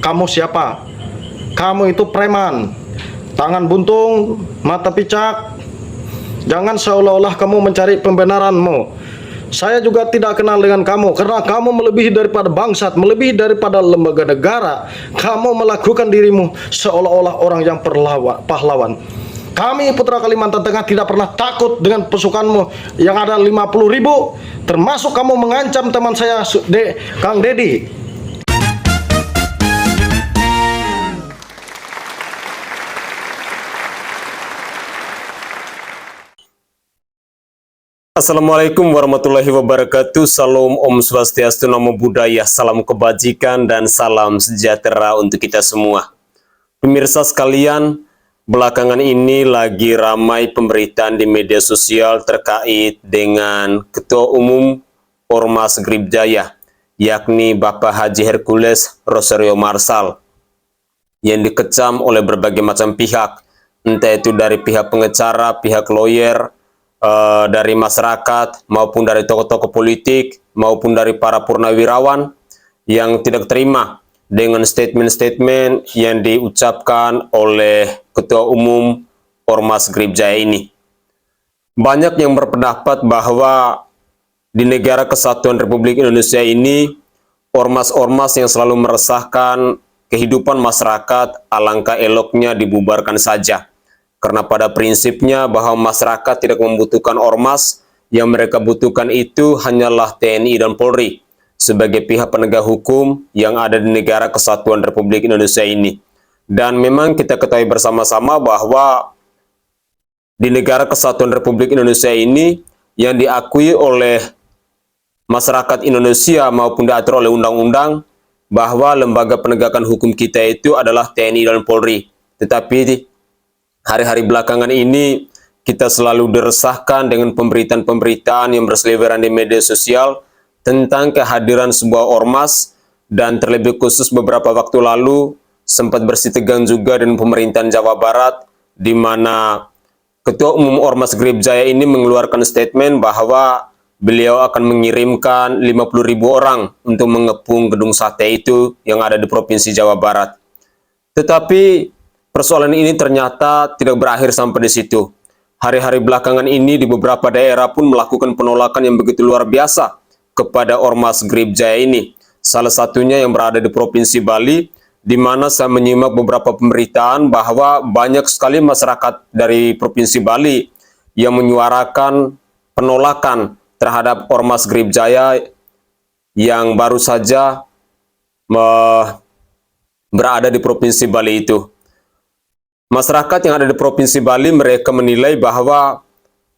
Kamu siapa? Kamu itu preman, tangan buntung, mata picak. Jangan seolah-olah kamu mencari pembenaranmu. Saya juga tidak kenal dengan kamu karena kamu melebihi daripada bangsat, melebihi daripada lembaga negara. Kamu melakukan dirimu seolah-olah orang yang pahlawan. Kami Putra Kalimantan Tengah tidak pernah takut dengan pasukanmu yang ada 50.000, termasuk kamu mengancam teman saya, Kang Dedi. Assalamualaikum warahmatullahi wabarakatuh. Salam Om Swastiastu, Namo Buddhaya, salam kebajikan dan salam sejahtera untuk kita semua. Pemirsa sekalian, belakangan ini lagi ramai pemberitaan di media sosial terkait dengan Ketua Umum Ormas Gribjaya, yakni Bapak Haji Hercules Rosario Marsal, yang dikecam oleh berbagai macam pihak, entah itu dari pihak pengacara, pihak lawyer, dari masyarakat, maupun dari tokoh-tokoh politik, maupun dari para purnawirawan yang tidak terima dengan statement-statement yang diucapkan oleh Ketua Umum Ormas Gribjaya ini. Banyak yang berpendapat bahwa di negara kesatuan Republik Indonesia ini, ormas-ormas yang selalu meresahkan kehidupan masyarakat alangkah eloknya dibubarkan saja. Karena pada prinsipnya bahwa masyarakat tidak membutuhkan ormas, yang mereka butuhkan itu hanyalah TNI dan Polri sebagai pihak penegak hukum yang ada di negara kesatuan Republik Indonesia ini. Dan memang kita ketahui bersama-sama bahwa di negara kesatuan Republik Indonesia ini yang diakui oleh masyarakat Indonesia maupun diatur oleh undang-undang bahwa lembaga penegakan hukum kita itu adalah TNI dan Polri. Tetapi hari-hari belakangan ini kita selalu diresahkan dengan pemberitaan-pemberitaan yang berseliweran di media sosial tentang kehadiran sebuah ormas, dan terlebih khusus beberapa waktu lalu sempat bersitegang juga dengan pemerintahan Jawa Barat, di mana Ketua Umum Ormas Gribjaya ini mengeluarkan statement bahwa beliau akan mengirimkan 50.000 orang untuk mengepung gedung sate itu yang ada di Provinsi Jawa Barat. Tetapi persoalan ini ternyata tidak berakhir sampai di situ. Hari-hari belakangan ini di beberapa daerah pun melakukan penolakan yang begitu luar biasa kepada Ormas Gribjaya ini. Salah satunya yang berada di Provinsi Bali, di mana saya menyimak beberapa pemberitaan bahwa banyak sekali masyarakat dari Provinsi Bali yang menyuarakan penolakan terhadap Ormas Gribjaya yang baru saja berada di Provinsi Bali itu. Masyarakat yang ada di Provinsi Bali, mereka menilai bahwa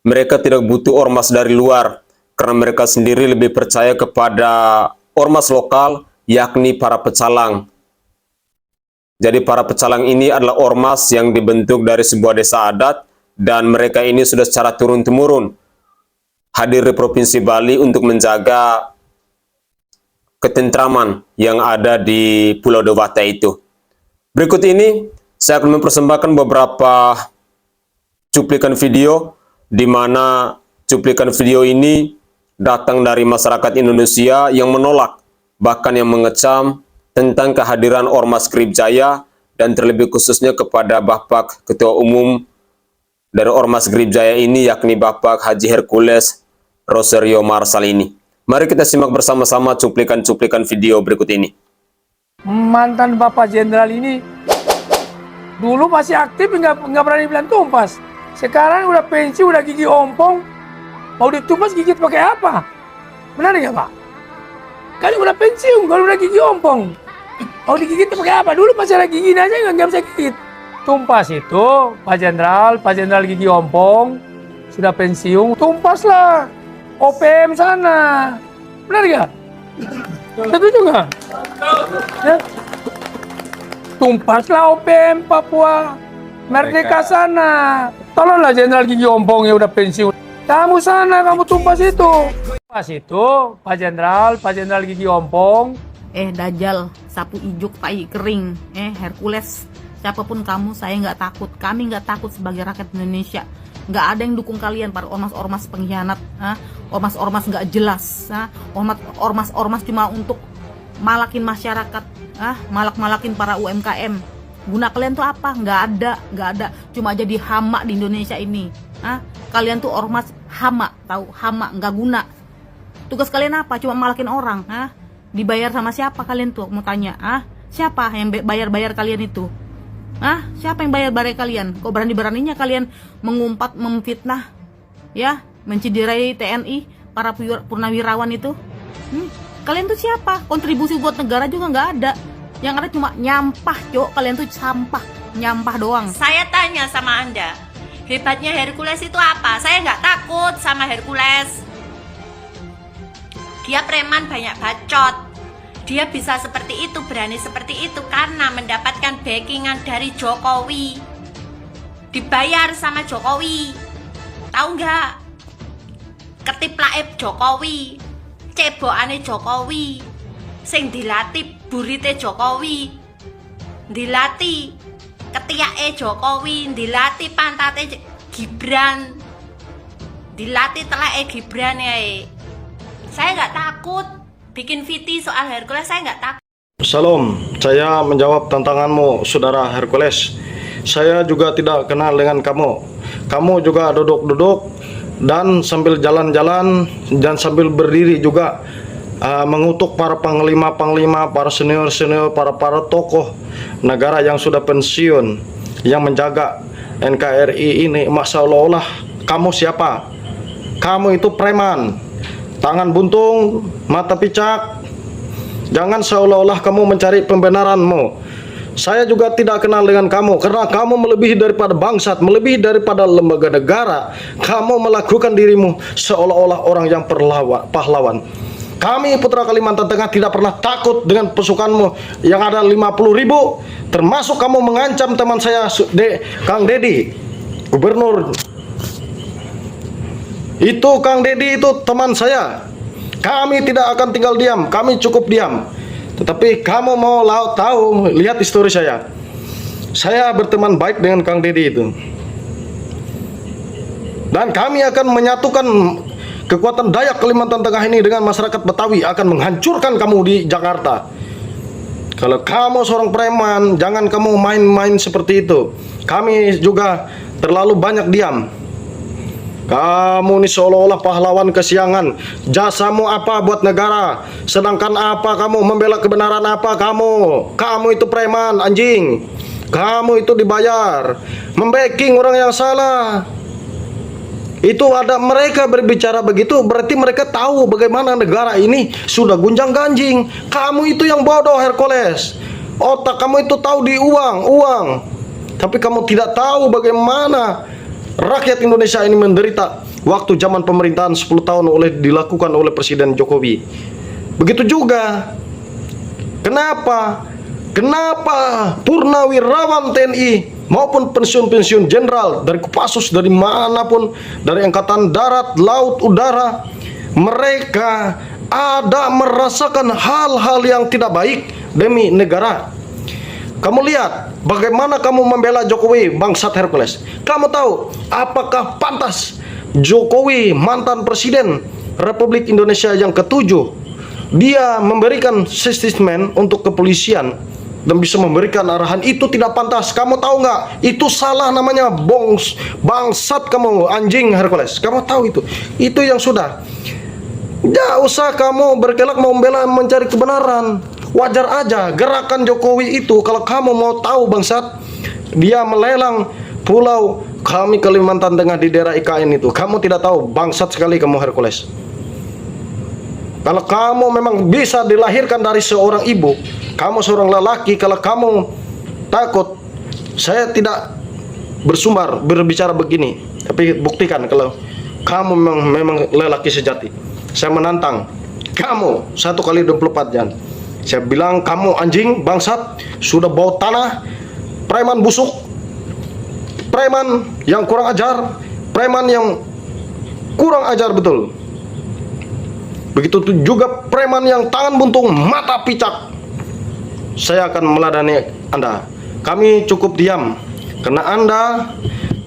mereka tidak butuh ormas dari luar, karena mereka sendiri lebih percaya kepada ormas lokal, yakni para pecalang. Jadi para pecalang ini adalah ormas yang dibentuk dari sebuah desa adat, dan mereka ini sudah secara turun-temurun hadir di Provinsi Bali untuk menjaga ketentraman yang ada di Pulau Dewata itu. Berikut ini saya akan mempersembahkan beberapa cuplikan video, di mana cuplikan video ini datang dari masyarakat Indonesia yang menolak, bahkan yang mengecam tentang kehadiran Ormas Gribjaya, dan terlebih khususnya kepada Bapak Ketua Umum dari Ormas Gribjaya ini, yakni Bapak Haji Hercules Rosario Marsal ini. Mari kita simak bersama-sama cuplikan-cuplikan video berikut ini. Mantan Bapak Jenderal ini dulu masih aktif, nggak berani bilang tumpas. Sekarang udah pensiun, udah gigi ompong, mau ditumpas gigit pakai apa? Benar nggak Pak? Kan udah pensiun, kalau udah gigi ompong, mau digigit pakai apa? Dulu masih ada gigi aja nggak bisa gigit. Tumpas itu Pak Jenderal gigi ompong, sudah pensiun, tumpas lah OPM sana. Benar nggak? Setuju nggak? Ya? Tumpaslah OPM Papua Merdeka sana. Tolonglah Jenderal Gigi Ompong yang udah pensiun. Kamu sana, kamu tumpas itu. Tumpas itu Pak Jenderal Gigi Ompong. Dajjal, sapu ijuk, tai kering, Hercules, siapapun kamu, saya nggak takut. Kami nggak takut sebagai rakyat Indonesia. Nggak ada yang dukung kalian, para ormas-ormas pengkhianat, ormas-ormas nggak jelas, ormas-ormas cuma untuk malakin masyarakat. malak-malakin para UMKM. Guna kalian tuh apa? Nggak ada. Cuma jadi hama di Indonesia ini. Kalian tuh ormas hama, tahu? Hama, nggak guna. Tugas kalian apa? Cuma malakin orang. Dibayar sama siapa kalian tuh? Mau tanya. Siapa yang bayar kalian itu? Siapa yang bayar kalian? Kok berani-beraninya kalian mengumpat, memfitnah, ya, menciderai TNI, para purnawirawan itu? Kalian tuh siapa? Kontribusi buat negara juga nggak ada. Yang ada cuma nyampah, Cok. Kalian tuh sampah, nyampah doang. Saya tanya sama Anda, hebatnya Hercules itu apa? Saya nggak takut sama Hercules. Dia preman banyak bacot. Dia bisa seperti itu, berani seperti itu karena mendapatkan backingan dari Jokowi. Dibayar sama Jokowi. Tahu nggak? Ketiplae Jokowi, cebokane Jokowi, sing dilatih burite Jokowi, dilatih ketiake Jokowi, dilatih pantate Gibran, dilatih telake Gibran ya. Saya nggak takut bikin VT soal Hercules, saya nggak takut. Salam, saya menjawab tantanganmu, Saudara Hercules. Saya juga tidak kenal dengan kamu. Kamu juga duduk-duduk dan sambil jalan-jalan dan sambil berdiri juga mengutuk para panglima-panglima, para senior-senior, para tokoh negara yang sudah pensiun, yang menjaga NKRI ini. Masyaallah, kamu siapa? Kamu itu preman, tangan buntung, mata picak. Jangan seolah-olah kamu mencari pembenaranmu. Saya juga tidak kenal dengan kamu karena kamu melebihi daripada bangsat, melebihi daripada lembaga negara. Kamu melakukan dirimu seolah-olah orang yang pahlawan. Kami Putra Kalimantan Tengah tidak pernah takut dengan pasukanmu yang ada 50.000, termasuk kamu mengancam teman saya Kang Dedi, gubernur. Itu Kang Dedi itu teman saya. Kami tidak akan tinggal diam, kami cukup diam. Tetapi kamu mau tahu, lihat histori saya. Saya berteman baik dengan Kang Dedi itu. Dan kami akan menyatukan kekuatan Dayak Kalimantan Tengah ini dengan masyarakat Betawi, akan menghancurkan kamu di Jakarta. Kalau kamu seorang preman, jangan kamu main-main seperti itu. Kami juga terlalu banyak diam. Kamu ini seolah-olah pahlawan kesiangan. Jasamu apa buat negara? Sedangkan apa kamu membela kebenaran apa kamu? Kamu itu preman, anjing. Kamu itu dibayar membacking orang yang salah. Itu ada mereka berbicara begitu, berarti mereka tahu bagaimana negara ini sudah gunjang-ganjing. Kamu itu yang bodoh, Hercules. Otak kamu itu tahu di uang. Tapi kamu tidak tahu bagaimana rakyat Indonesia ini menderita waktu zaman pemerintahan 10 tahun dilakukan oleh Presiden Jokowi. Begitu juga. Kenapa purnawirawan TNI maupun pensiun-pensiun jenderal dari Kopassus, dari manapun, dari Angkatan Darat, Laut, Udara, mereka ada merasakan hal-hal yang tidak baik demi negara. Kamu lihat bagaimana kamu membela Jokowi, bangsat Hercules. Kamu tahu apakah pantas Jokowi, mantan Presiden Republik Indonesia yang ke-7, dia memberikan statement untuk kepolisian dan bisa memberikan arahan? Itu tidak pantas. Kamu tahu nggak? Itu salah, namanya bangsat kamu, anjing Hercules. Kamu tahu itu? Itu yang sudah. Tidak usah kamu berkelak mau membela, mencari kebenaran. Wajar aja gerakan Jokowi itu. Kalau kamu mau tahu, bangsat, dia melelang pulau kami Kalimantan Tengah di daerah IKN itu. Kamu tidak tahu, bangsat sekali kamu Hercules. Kalau kamu memang bisa dilahirkan dari seorang ibu, kamu seorang lelaki, kalau kamu takut, saya tidak bersumbar berbicara begini. Tapi buktikan kalau kamu memang lelaki sejati. Saya menantang kamu 1 kali 24 jam. Saya bilang kamu anjing, bangsat, sudah bau tanah, preman busuk, preman yang kurang ajar, preman yang kurang ajar betul. Begitu juga preman yang tangan buntung, mata picak. Saya akan meladani Anda. Kami cukup diam karena Anda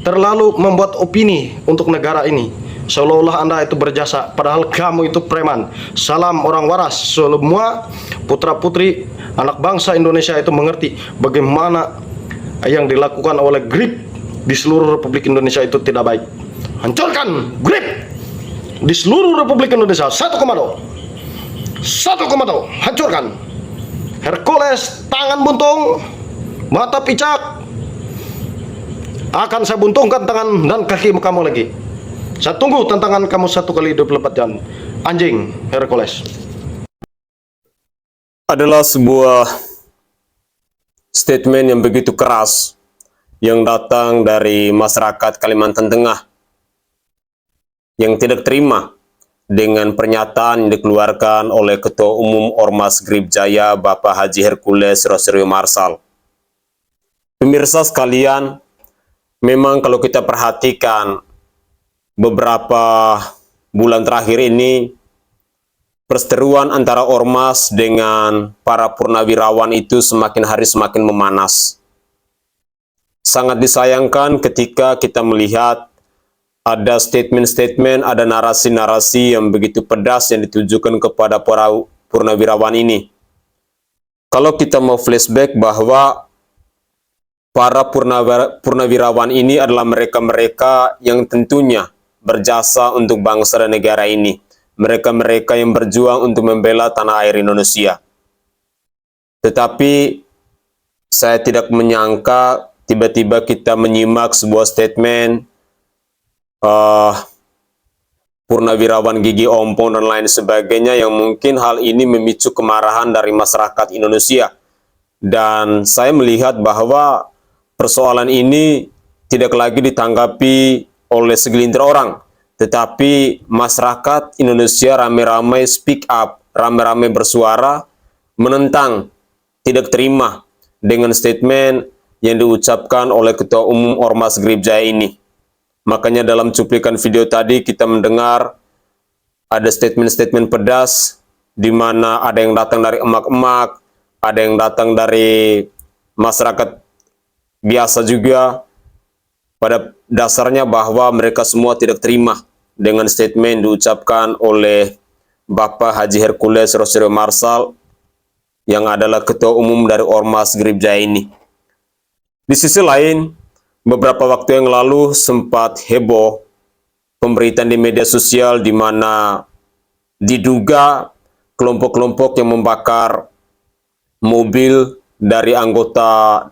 terlalu membuat opini untuk negara ini, seolah-olah Anda itu berjasa, padahal kamu itu preman. Salam orang waras, semua putra-putri anak bangsa Indonesia itu mengerti bagaimana yang dilakukan oleh GRIP di seluruh Republik Indonesia itu tidak baik. Hancurkan GRIP di seluruh Republik Indonesia. Satu komando, hancurkan. Hercules, tangan buntung, mata picak, akan saya buntungkan tangan dan kaki kamu lagi. Saya tunggu tantangan kamu 1 kali 24 jam. Anjing Hercules. Adalah sebuah statement yang begitu keras yang datang dari masyarakat Kalimantan Tengah yang tidak terima dengan pernyataan yang dikeluarkan oleh Ketua Umum Ormas GRIP Jaya Bapak Haji Hercules Rosario Marsal. Pemirsa sekalian, memang kalau kita perhatikan beberapa bulan terakhir ini, perseteruan antara ormas dengan para purnawirawan itu semakin hari semakin memanas. Sangat disayangkan ketika kita melihat ada statement-statement, ada narasi-narasi yang begitu pedas yang ditujukan kepada para purnawirawan ini. Kalau kita mau flashback bahwa para purnawirawan ini adalah mereka-mereka yang tentunya berjasa untuk bangsa dan negara ini. Mereka-mereka yang berjuang untuk membela tanah air Indonesia. Tetapi saya tidak menyangka tiba-tiba kita menyimak sebuah statement purnawirawan Gigi Ompong dan lain sebagainya yang mungkin hal ini memicu kemarahan dari masyarakat Indonesia. Dan saya melihat bahwa persoalan ini tidak lagi ditanggapi oleh segelintir orang, tetapi masyarakat Indonesia rame-rame speak up, rame-rame bersuara, menentang, tidak terima dengan statement yang diucapkan oleh Ketua Umum Ormas GRIP Jaya ini. Makanya dalam cuplikan video tadi kita mendengar ada statement-statement pedas, di mana ada yang datang dari emak-emak, ada yang datang dari masyarakat biasa juga, pada dasarnya bahwa mereka semua tidak terima dengan statement diucapkan oleh Bapak Haji Hercules Rosario Marsal yang adalah Ketua Umum dari Ormas GRIP Jaya ini. Di sisi lain, beberapa waktu yang lalu sempat heboh pemberitaan di media sosial di mana diduga kelompok-kelompok yang membakar mobil dari anggota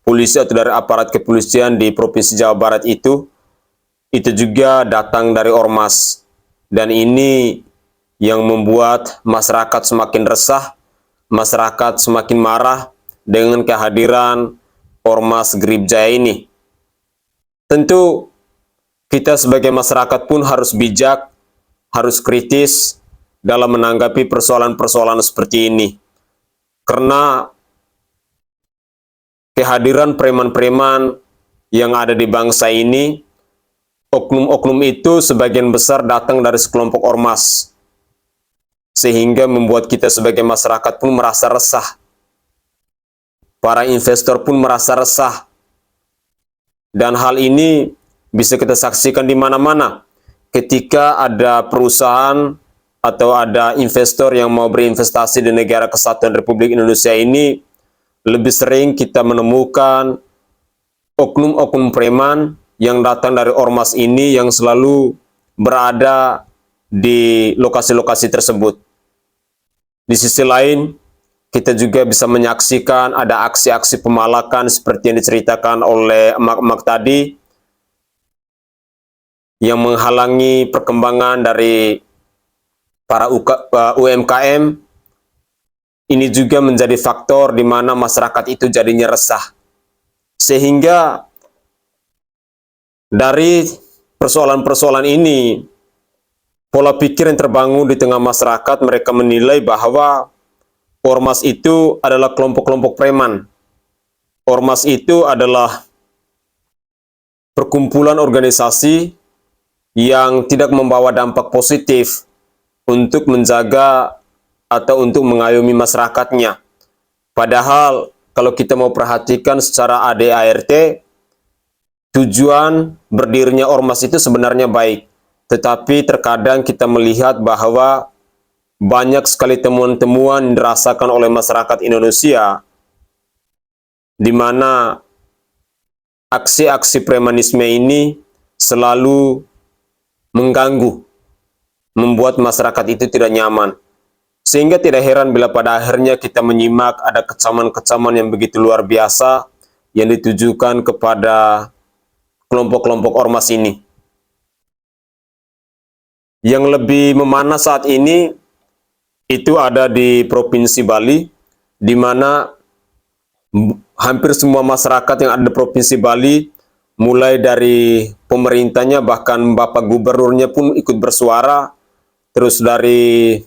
polisi atau dari aparat kepolisian di Provinsi Jawa Barat itu juga datang dari ormas. Dan ini yang membuat masyarakat semakin resah, masyarakat semakin marah dengan kehadiran Ormas GRIP Jaya ini. Tentu kita sebagai masyarakat pun harus bijak, harus kritis dalam menanggapi persoalan-persoalan seperti ini. Karena kehadiran preman-preman yang ada di bangsa ini, oknum-oknum itu sebagian besar datang dari sekelompok ormas. Sehingga membuat kita sebagai masyarakat pun merasa resah. Para investor pun merasa resah. Dan hal ini bisa kita saksikan di mana-mana. Ketika ada perusahaan atau ada investor yang mau berinvestasi di negara kesatuan Republik Indonesia ini, lebih sering kita menemukan oknum-oknum preman yang datang dari ormas ini yang selalu berada di lokasi-lokasi tersebut. Di sisi lain, kita juga bisa menyaksikan ada aksi-aksi pemalakan seperti yang diceritakan oleh emak-emak tadi, yang menghalangi perkembangan dari para UMKM. Ini juga menjadi faktor di mana masyarakat itu jadinya resah. Sehingga dari persoalan-persoalan ini, pola pikir yang terbangun di tengah masyarakat, mereka menilai bahwa ormas itu adalah kelompok-kelompok preman. Ormas itu adalah perkumpulan organisasi yang tidak membawa dampak positif untuk menjaga atau untuk mengayomi masyarakatnya. Padahal kalau kita mau perhatikan secara ADART, tujuan berdirinya ormas itu sebenarnya baik. Tetapi terkadang kita melihat bahwa banyak sekali temuan-temuan dirasakan oleh masyarakat Indonesia di mana aksi-aksi premanisme ini selalu mengganggu, membuat masyarakat itu tidak nyaman. Sehingga tidak heran bila pada akhirnya kita menyimak ada kecaman-kecaman yang begitu luar biasa yang ditujukan kepada kelompok-kelompok ormas ini. Yang lebih memanas saat ini itu ada di Provinsi Bali, di mana hampir semua masyarakat yang ada di Provinsi Bali, mulai dari pemerintahnya bahkan Bapak Gubernurnya pun ikut bersuara, terus dari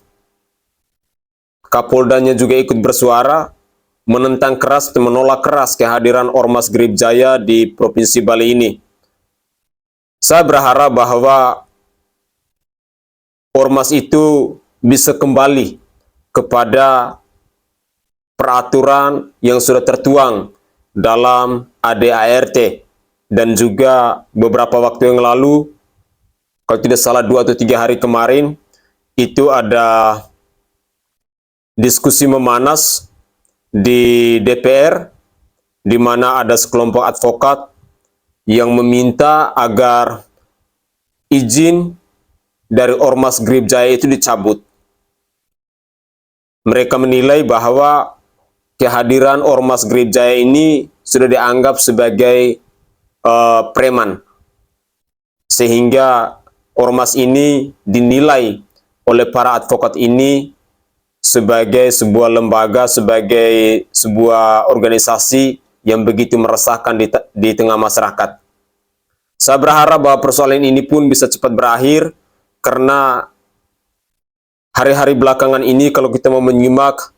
Kapoldanya juga ikut bersuara, menentang keras dan menolak keras kehadiran Ormas Gribjaya di Provinsi Bali ini. Saya berharap bahwa ormas itu bisa kembali kepada peraturan yang sudah tertuang dalam ADART, dan juga beberapa waktu yang lalu, kalau tidak salah 2 atau 3 hari kemarin, itu ada diskusi memanas di DPR, di mana ada sekelompok advokat yang meminta agar izin dari Ormas Gribjaya itu dicabut. Mereka menilai bahwa kehadiran Ormas Gribjaya ini sudah dianggap sebagai preman, sehingga ormas ini dinilai oleh para advokat ini sebagai sebuah lembaga, sebagai sebuah organisasi yang begitu meresahkan di tengah masyarakat. Saya berharap bahwa persoalan ini pun bisa cepat berakhir, karena hari-hari belakangan ini kalau kita mau menyimak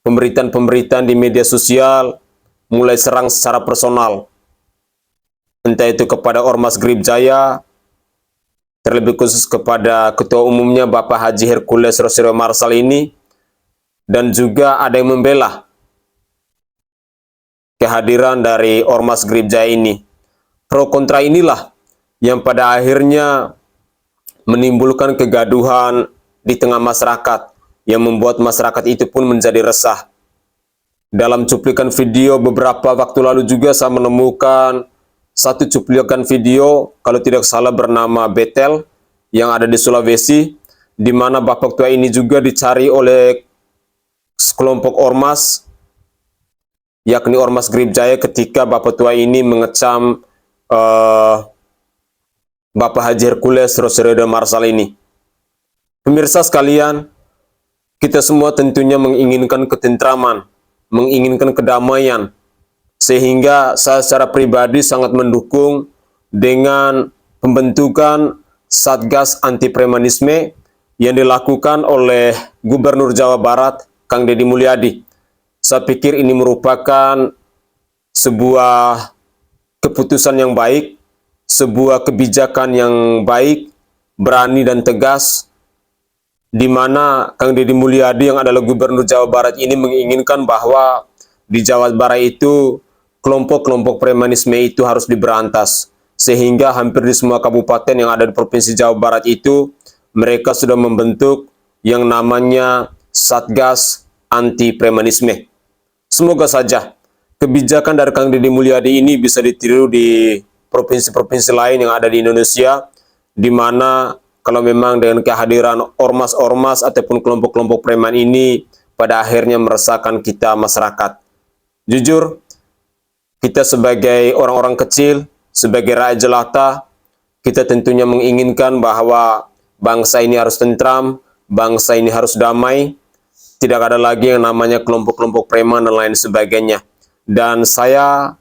pemberitaan-pemberitaan di media sosial mulai serang secara personal, entah itu kepada Ormas Gribjaya, terlebih khusus kepada Ketua Umumnya Bapak Haji Hercules Rosario Marsal ini, dan juga ada yang membela kehadiran dari Ormas Gribjaya ini. Pro kontra inilah yang pada akhirnya menimbulkan kegaduhan di tengah masyarakat, yang membuat masyarakat itu pun menjadi resah. Dalam cuplikan video beberapa waktu lalu juga saya menemukan satu cuplikan video, kalau tidak salah bernama Betel, yang ada di Sulawesi, di mana Bapak Tua ini juga dicari oleh sekelompok ormas, yakni Ormas Gribjaya, ketika Bapak Tua ini mengecam Bapak Haji Hercules Rosario Marsal ini. Pemirsa sekalian, kita semua tentunya menginginkan ketentraman, menginginkan kedamaian, sehingga saya secara pribadi sangat mendukung dengan pembentukan Satgas Anti Premanisme yang dilakukan oleh Gubernur Jawa Barat, Kang Deddy Mulyadi. Saya pikir ini merupakan sebuah keputusan yang baik, sebuah kebijakan yang baik, berani dan tegas, di mana Kang Deddy Mulyadi yang adalah Gubernur Jawa Barat ini menginginkan bahwa di Jawa Barat itu kelompok-kelompok premanisme itu harus diberantas, sehingga hampir di semua kabupaten yang ada di Provinsi Jawa Barat itu mereka sudah membentuk yang namanya Satgas Anti Premanisme. Semoga saja kebijakan dari Kang Deddy Mulyadi ini bisa ditiru di provinsi-provinsi lain yang ada di Indonesia, di mana kalau memang dengan kehadiran ormas-ormas ataupun kelompok-kelompok preman ini pada akhirnya meresahkan kita masyarakat. Jujur, kita sebagai orang-orang kecil, sebagai rakyat jelata, kita tentunya menginginkan bahwa bangsa ini harus tentram, bangsa ini harus damai, tidak ada lagi yang namanya kelompok-kelompok preman dan lain sebagainya. Dan saya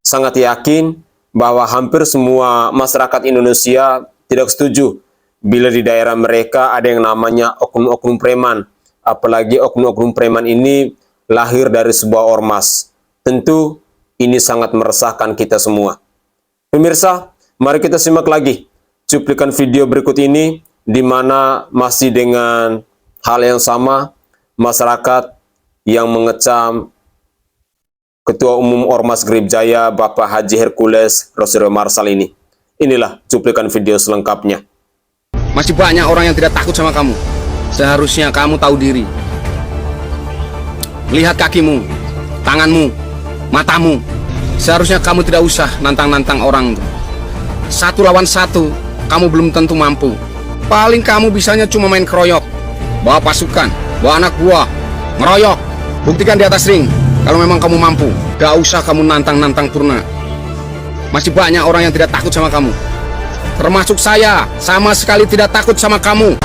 sangat yakin bahwa hampir semua masyarakat Indonesia tidak setuju bila di daerah mereka ada yang namanya oknum-oknum preman, apalagi oknum-oknum preman ini lahir dari sebuah ormas. Tentu ini sangat meresahkan kita semua. Pemirsa, mari kita simak lagi cuplikan video berikut ini, di mana masih dengan hal yang sama, masyarakat yang mengecam Ketua Umum Ormas Gribjaya Bapak Haji Hercules Rosario Marsal ini. Inilah cuplikan video selengkapnya. Masih banyak orang yang tidak takut sama kamu. Seharusnya kamu tahu diri. Lihat kakimu, tanganmu, matamu. Seharusnya kamu tidak usah nantang-nantang orang tuh. 1 lawan 1, kamu belum tentu mampu. Paling kamu bisanya cuma main keroyok, bawa pasukan, bawa anak buah, ngeroyok. Buktikan di atas ring kalau memang kamu mampu. Gak usah kamu nantang-nantang Purna. Masih banyak orang yang tidak takut sama kamu. Termasuk saya, sama sekali tidak takut sama kamu.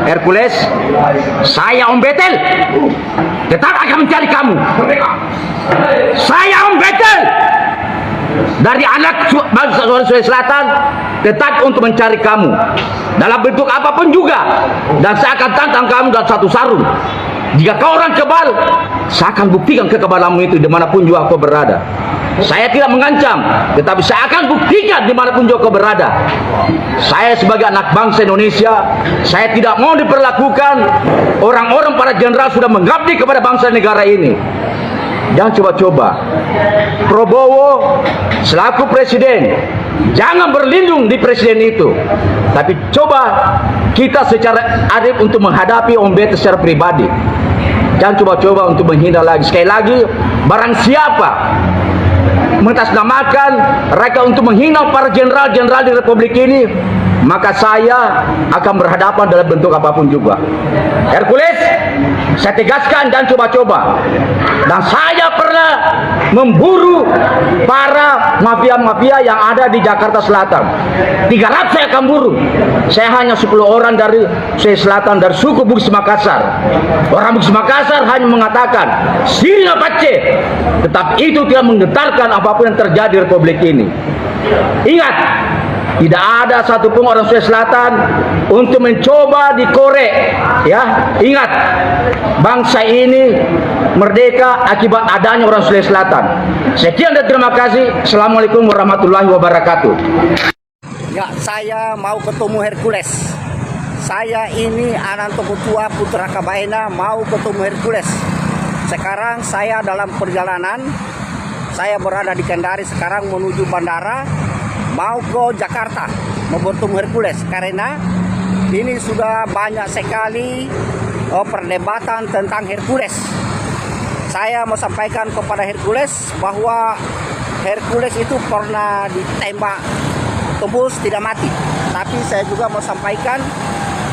Hercules, saya Om Betel tetap akan mencari kamu. Saya Om Betel dari anak bangsa Sulawesi Selatan tetap untuk mencari kamu dalam bentuk apapun juga, dan saya akan tantang kamu dalam satu sarung. Jika kau orang kebal, saya akan buktikan kekebalanmu itu dimanapun juga kau berada. Saya tidak mengancam, tetapi saya akan buktikan dimanapun juga kau berada. Saya sebagai anak bangsa Indonesia, saya tidak mau diperlakukan orang-orang para jenderal sudah mengabdi kepada bangsa negara ini. Jangan coba-coba. Prabowo selaku presiden, jangan berlindung di presiden itu, tapi coba kita secara adil untuk menghadapi Om Betel secara pribadi. Jangan coba-coba untuk menghina lagi. Sekali lagi, barang siapa mengatasnamakan mereka untuk menghina para jenderal-jenderal di Republik ini, maka saya akan berhadapan dalam bentuk apapun juga. Hercules, saya tegaskan dan coba-coba. Dan saya pernah memburu para mafia-mafia yang ada di Jakarta Selatan. 300 saya akan buru. Saya hanya 10 orang dari Sulawesi Selatan, dari suku Bugis Makassar. Orang Bugis Makassar hanya mengatakan Sirina Pace, tetapi itu tidak menggetarkan apapun yang terjadi di Republik ini. Ingat, tidak ada satupun orang Sulawesi Selatan untuk mencoba dikorek. Ya, ingat, bangsa ini merdeka akibat adanya orang Sulawesi Selatan. Sekian dan terima kasih. Assalamualaikum warahmatullahi wabarakatuh. Ya, saya mau ketemu Hercules. Saya ini anak tokoh tua Putra Kabaena mau ketemu Hercules. Sekarang saya dalam perjalanan. Saya berada di Kendari sekarang menuju bandara, mau ke Jakarta, mau bertemu Hercules. Karena ini sudah banyak sekali perdebatan tentang Hercules. Saya mau sampaikan kepada Hercules bahwa Hercules itu pernah ditembak tembus tidak mati. Tapi saya juga mau sampaikan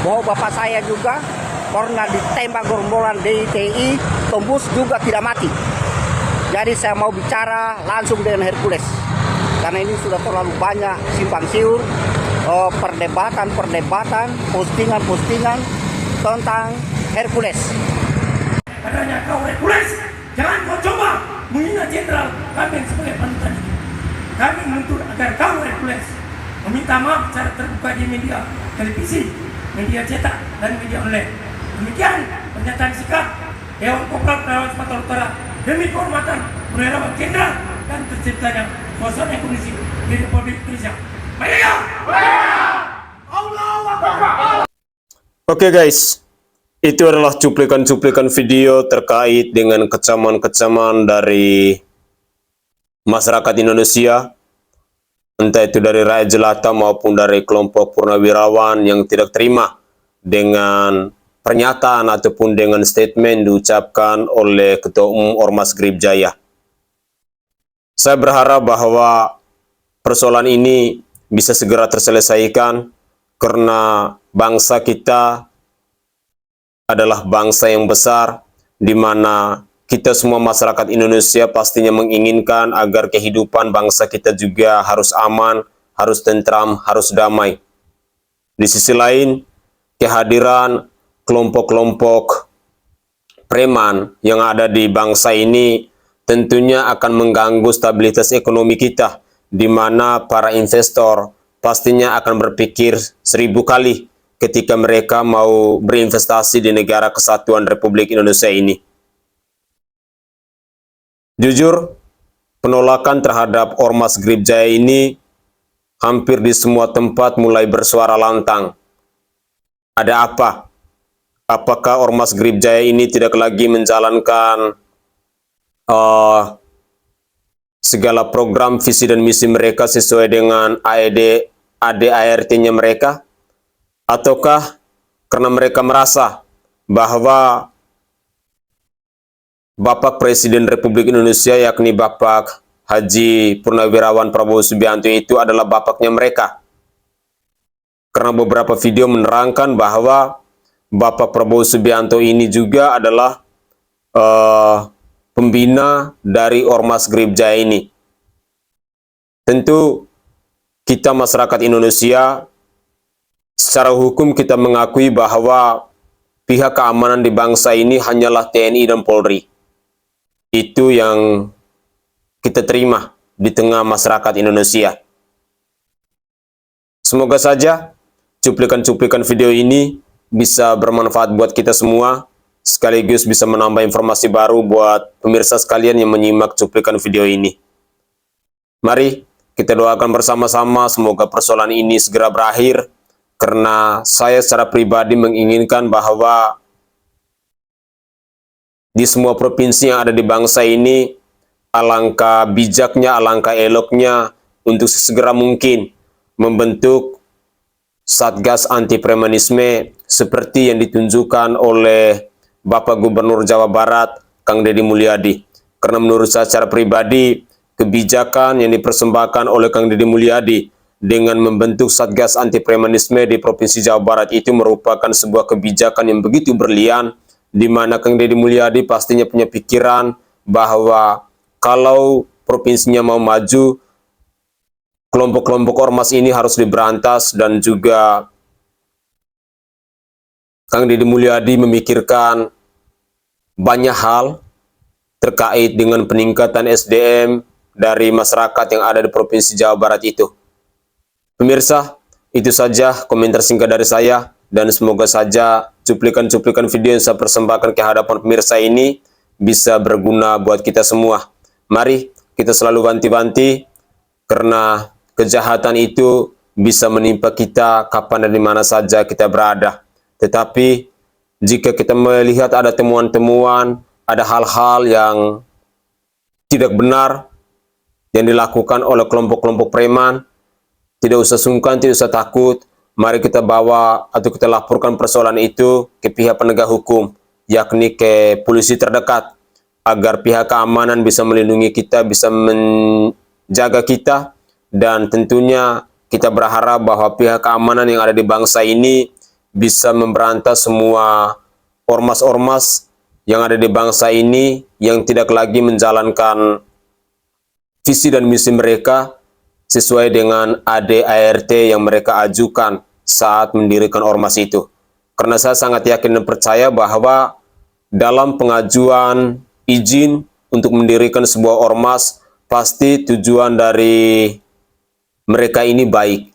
bahwa bapak saya juga pernah ditembak gerombolan DITI tembus juga tidak mati. Jadi saya mau bicara langsung dengan Hercules. Karena ini sudah terlalu banyak simpang siur, perdebatan, postingan tentang Hercules. Karena kau Hercules, jangan kau coba menghina jenderal kami sebagai panutan. Kami menuntut agar kau Hercules meminta maaf secara terbuka di media televisi, media cetak, dan media online. Demikian pernyataan sikap Dewan Kopral Perawan Sumatera Utara demi kehormatan Purnawirawan Jenderal dan terciptanya suasana kondisi di Republik Indonesia. Merdeka! Allahu Akbar! Oke guys, itu adalah cuplikan-cuplikan video terkait dengan kecaman-kecaman dari masyarakat Indonesia, entah itu dari rakyat jelata maupun dari kelompok purnawirawan yang tidak terima dengan pernyataan ataupun dengan statement diucapkan oleh Ketua Umum Ormas Grip Jaya. Saya berharap bahwa persoalan ini bisa segera terselesaikan karena bangsa kita adalah bangsa yang besar, di mana kita semua masyarakat Indonesia pastinya menginginkan agar kehidupan bangsa kita juga harus aman, harus tentram, harus damai. Di sisi lain, kehadiran kelompok-kelompok preman yang ada di bangsa ini tentunya akan mengganggu stabilitas ekonomi kita, di mana para investor pastinya akan berpikir 1000 kali ketika mereka mau berinvestasi di negara kesatuan Republik Indonesia ini. Jujur, penolakan terhadap Ormas Grip Jaya ini hampir di semua tempat mulai bersuara lantang. Ada apa? Apakah Ormas Grip Jaya ini tidak lagi menjalankan segala program, visi dan misi mereka sesuai dengan ADART-nya mereka, ataukah karena mereka merasa bahwa Bapak Presiden Republik Indonesia yakni Bapak Haji Purnawirawan Prabowo Subianto itu adalah bapaknya mereka. Karena beberapa video menerangkan bahwa Bapak Prabowo Subianto ini juga adalah pembina dari Ormas Gribjaya ini. Tentu kita masyarakat Indonesia secara hukum kita mengakui bahwa pihak keamanan di bangsa ini hanyalah TNI dan Polri. Itu yang kita terima di tengah masyarakat Indonesia. Semoga saja cuplikan-cuplikan video ini bisa bermanfaat buat kita semua, sekaligus bisa menambah informasi baru buat pemirsa sekalian yang menyimak cuplikan video ini. Mari kita doakan bersama-sama semoga persoalan ini segera berakhir, karena saya secara pribadi menginginkan bahwa di semua provinsi yang ada di bangsa ini, alangkah bijaknya, alangkah eloknya untuk sesegera mungkin membentuk Satgas Anti Premanisme seperti yang ditunjukkan oleh Bapak Gubernur Jawa Barat, Kang Deddy Mulyadi. Karena menurut saya secara pribadi, kebijakan yang dipersembahkan oleh Kang Deddy Mulyadi dengan membentuk Satgas Anti Premanisme di Provinsi Jawa Barat itu merupakan sebuah kebijakan yang begitu berlian, di mana Kang Deddy Mulyadi pastinya punya pikiran bahwa kalau provinsinya mau maju, kelompok-kelompok ormas ini harus diberantas, dan juga Kang Deddy Mulyadi memikirkan banyak hal terkait dengan peningkatan SDM dari masyarakat yang ada di Provinsi Jawa Barat itu. Pemirsa, itu saja komentar singkat dari saya, dan semoga saja cuplikan-cuplikan video yang saya persembahkan ke hadapan pemirsa ini bisa berguna buat kita semua. Mari kita selalu wanti-wanti, karena kejahatan itu bisa menimpa kita kapan dan di mana saja kita berada. Tetapi jika kita melihat ada temuan-temuan, ada hal-hal yang tidak benar yang dilakukan oleh kelompok-kelompok preman, tidak usah sungkan, tidak usah takut. Mari kita bawa atau kita laporkan persoalan itu ke pihak penegak hukum, yakni ke polisi terdekat, agar pihak keamanan bisa melindungi kita, bisa menjaga kita, dan tentunya kita berharap bahwa pihak keamanan yang ada di bangsa ini bisa memberantas semua ormas-ormas yang ada di bangsa ini yang tidak lagi menjalankan visi dan misi mereka sesuai dengan ADART yang mereka ajukan saat mendirikan ormas itu. Karena saya sangat yakin dan percaya bahwa dalam pengajuan izin untuk mendirikan sebuah ormas, pasti tujuan dari mereka ini baik.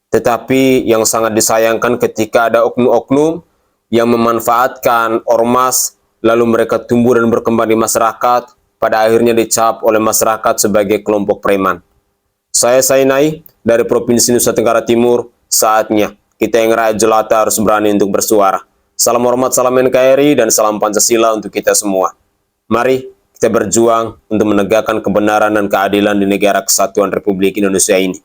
Tetapi yang sangat disayangkan ketika ada oknum-oknum yang memanfaatkan ormas, lalu mereka tumbuh dan berkembang di masyarakat, pada akhirnya dicap oleh masyarakat sebagai kelompok preman. Saya Sainai dari Provinsi Nusa Tenggara Timur, saatnya kita yang rakyat jelata harus berani untuk bersuara. Salam hormat, salam NKRI, dan salam Pancasila untuk kita semua. Mari kita berjuang untuk menegakkan kebenaran dan keadilan di negara kesatuan Republik Indonesia ini.